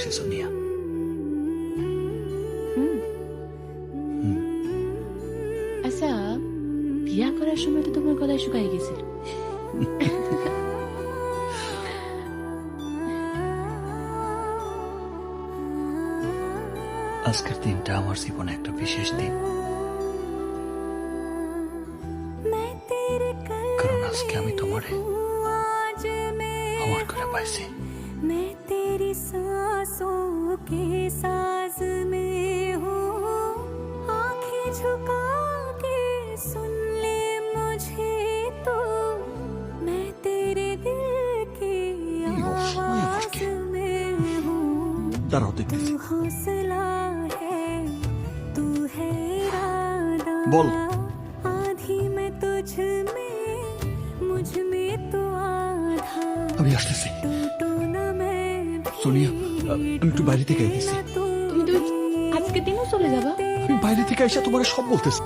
রাখছি সোনিয়া। আচ্ছা, বিয়া করার সময় তো তোমার গলায় শুকাই গেছিল। আজকের দিনটা আমার জীবনে একটা বিশেষ দিন, কারণ আজকে আমি তোমারে আমার করে পাইছি। मैं तेरी सांसों के साज में हूँ, आंखें झुका के सुन ले मुझे तो, मैं तेरे दिल की आवाज में हूँ। দাঁড়াও দেখতেছি। तू हौसला है, तू है इरादा, বল। आधी मैं तुझ में, मुझ में तू आधा, আমি আসতেছি। टूटू न मैं সোনিয়া, আমি একটু বাইরে থেকে এসেছি। তুমি আজকে দিনও চলে যাবা? আমি বাইরে থেকে এসে তোমার সব বলতেছি।